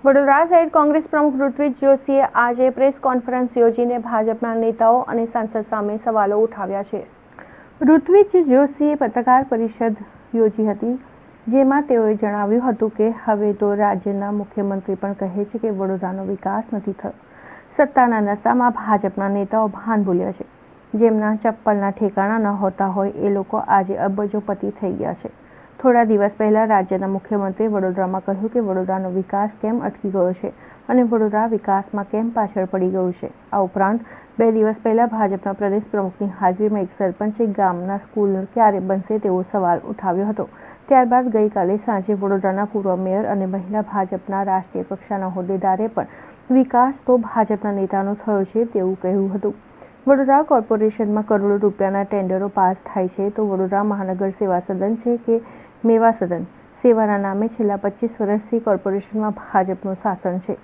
વડોદરા શહેર કોંગ્રેસ પ્રમુખ ઋત્વિજ જોશીએ આજે પ્રેસ કોન્ફરન્સ યોજીને ભાજપના નેતાઓ અને સાંસદ સામે સવાલો ઉઠાવ્યા છે। ઋત્વિજ જોશીએ પત્રકાર પરિષદ યોજી હતી, જેમાં તેઓએ જણાવ્યું હતું કે હવે તો રાજ્યના મુખ્યમંત્રી પણ કહે છે કે વડોદરાનો વિકાસ નથી થયો। સત્તાના નશામાં ભાજપના નેતાઓ ભાન ભૂલ્યા છે। જેમના ચપ્પલના ઠેકાણા ન હોતા હોય એ લોકો આજે અબજોપતિ થઈ ગયા છે। થોડા દિવસ પહેલા રાજ્યના મુખ્યમંત્રીએ વડોદરામાં કહ્યું કે વડોદરાનો વિકાસ કેમ અટકી ગયો છે અને વડોદરા વિકાસમાં કેમ પાછળ પડી ગયું છે। આ ઉપરાંત 2 દિવસ પહેલા ભાજપના પ્રદેશ પ્રમુખની હાજરીમાં એક સરપંચે ગામના સ્કૂલ ક્યારે બનશે તેવો સવાલ ઉઠાવ્યો હતો। ત્યારબાદ ગઈકાલે સાંજે વડોદરાના પૂર્વ મેયર અને મહિલા ભાજપના રાષ્ટ્રીય કક્ષાના હોદ્દેદારે પણ વિકાસ તો ભાજપના નેતાનો થયો છે તેવું કહ્યું હતું। વડોદરા કોર્પોરેશનમાં કરોડો રૂપિયાના ટેન્ડરો પાસ થાય છે તો વડોદરા મહાનગર સેવા સદન છે કે મેવા સદન? સેવાના નામે છેલ્લા 25 વર્ષથી કોર્પોરેશનમાં ભાજપનું શાસન છે।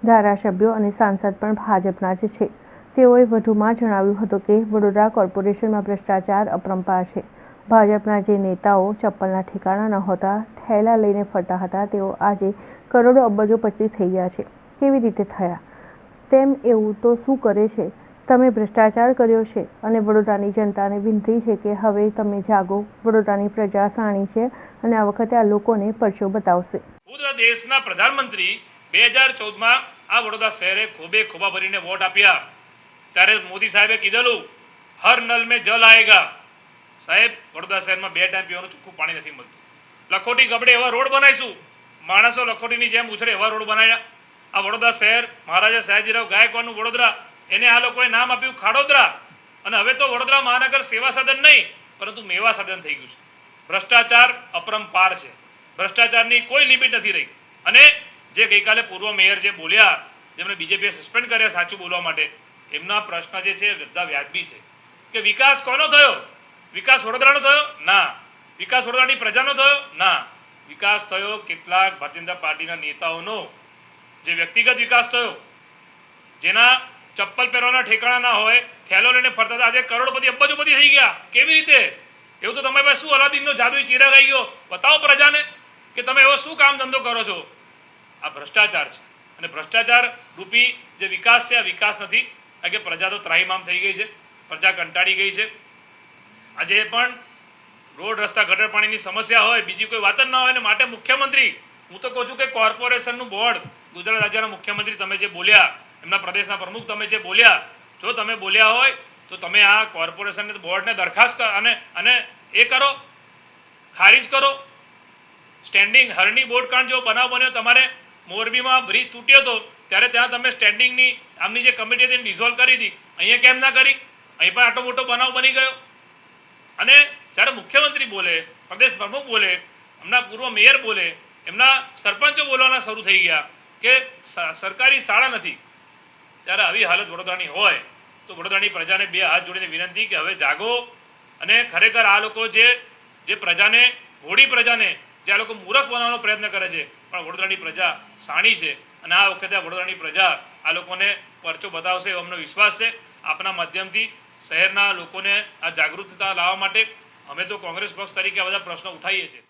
ધારાસભ્યો અને સાંસદ પણ ભાજપના જ છે। તેઓએ વધુમાં જણાવ્યું હતું કે વડોદરા કોર્પોરેશનમાં ભ્રષ્ટાચાર અપરંપાર છે। ભાજપના જે નેતાઓ ચપ્પલના ઠેકાણા નહોતા, થેલા લઈને ફરતા હતા, તેઓ આજે કરોડો અબજોપતિ થઈ ગયા છે। કેવી રીતે થયા તેમ એવું તો શું કરે છે? તમે ભ્રષ્ટાચાર કર્યો છે અને વડોદરાની જનતાને વિનંતી છે કે હવે તમે જાગો। વડોદરાની પ્રજા શાણી છે અને આ વખતે આ લોકોને પરચો બતાવશે। પૂર્વ દેશના પ્રધાનમંત્રી 2014માં આ વડોદરા શહેરે ખોબે ખોબા ભરીને વોટ આપ્યા ત્યારે મોદી સાહેબે કીધેલું હર નલ મેં જલ આયેગા। સાહેબ, વડોદરા શહેરમાં 2 ટાઈમ પીવાનું ચોખ્ખું પાણી નથી મળતું। લખોટી ગબડે એવા રોડ બનાવીશું, માણસો લખોટીની જેમ ઉછળે એવા રોડ બનાવ્યા। આ વડોદરા શહેર મહારાજા સયાજીરાવ ગાયકવાડનું વડોદરા, એને આ લોકોએ નામ આપ્યું ખાડોદરા, અને હવે તો વડોદરા મહાનગર સેવા સદન નહીં પરંતુ મેવા સદન થઈ ગયું છે। ભ્રષ્ટાચાર અપરંપાર છે। ભ્રષ્ટાચારની કોઈ લિમિટ નથી રહી। અને જે ગઈકાલે પૂર્વ મેયર જે બોલ્યા, જેમને બીજેપીએ સસ્પેન્ડ કર્યા સાચું બોલવા માટે, એમના પ્રશ્ન જે છે બધા વ્યાજબી છે કે વિકાસ કોનો થયો? વિકાસ વડોદરાનો થયો? ના। વિકાસ વડોદરાની પ્રજાનો થયો? ના। વિકાસ થયો કેટલાક ભારતીય જનતા પાર્ટીના નેતાઓનો, જે વ્યક્તિગત વિકાસ થયો, જેના ચપ્પલ પહેરવાના ઠેકાણા ના હોય, થેલો લઈને ફરતા હતા, આજે કરોડપતિ અબજોપતિ થઈ ગયા। કેવી રીતે? એવું તો તમારી પાસે શું અલાદીનનો જાદુઈ ચિરાગ આવી ગયો? બતાવો પ્રજાને કે તમે એવો શું કામ ધંધો કરો છો। આ ભ્રષ્ટાચાર છે અને ભ્રષ્ટાચાર રૂપી જે વિકાસ છે આ વિકાસ નથી। કારણ કે પ્રજા તો ત્રાહિમામ થઈ ગઈ છે, પ્રજા કંટાળી ગઈ છે। આજે પણ રોડ રસ્તા ગટર પાણીની સમસ્યા હોય, બીજી કોઈ વાત જ ના હોય, ને માટે મુખ્યમંત્રી, હું તો કહું છું કે કોર્પોરેશનનું બોર્ડ, ગુજરાત રાજ્યના મુખ્યમંત્રી તમે જે બોલ્યા, એમના પ્રદેશના પ્રમુખ તમે જે બોલ્યા, જો તમે બોલ્યા હોય તો તમે આ કોર્પોરેશન બોર્ડને દરખાસ્ત અને એ કરો, ખારીજ કરો। સ્ટેન્ડિંગ હરણી બોર્ડ કાંડ જો બનાવ બન્યો, તમારે મોરબીમાં બ્રિજ તૂટ્યો હતો ત્યારે ત્યાં તમે સ્ટેન્ડિંગની આમની જે કમિટી હતી ડિઝોલ્વ કરી હતી, અહીંયા કેમ ના કરી? અહીં પણ આટલો મોટો બનાવ બની ગયો। અને જ્યારે મુખ્યમંત્રી બોલે, પ્રદેશ પ્રમુખ બોલે, એમના પૂર્વ મેયર બોલે, એમના સરપંચો બોલવાના શરૂ થઈ ગયા કે સરકારી શાળા નથી, ત્યારે આવી હાલત વડોદરાની હોય તો વડોદરાની પ્રજાને 2 હાથ જોડીને વિનંતી કે હવે જાગો અને ખરેખર આ લોકો જે પ્રજાને, હોળી પ્રજાને જે આ લોકો મૂર્ખ બનાવવાનો પ્રયત્ન કરે છે, પણ વડોદરાની પ્રજા શાણી છે અને આ વખતે વડોદરાની પ્રજા આ લોકોને પરચો બતાવશે એવો અમને વિશ્વાસ છે। આપના માધ્યમથી શહેરના લોકોને આ જાગૃતતા લાવવા માટે અમે તો કોંગ્રેસ પક્ષ તરીકે આ બધા પ્રશ્નો ઉઠાવીએ છીએ।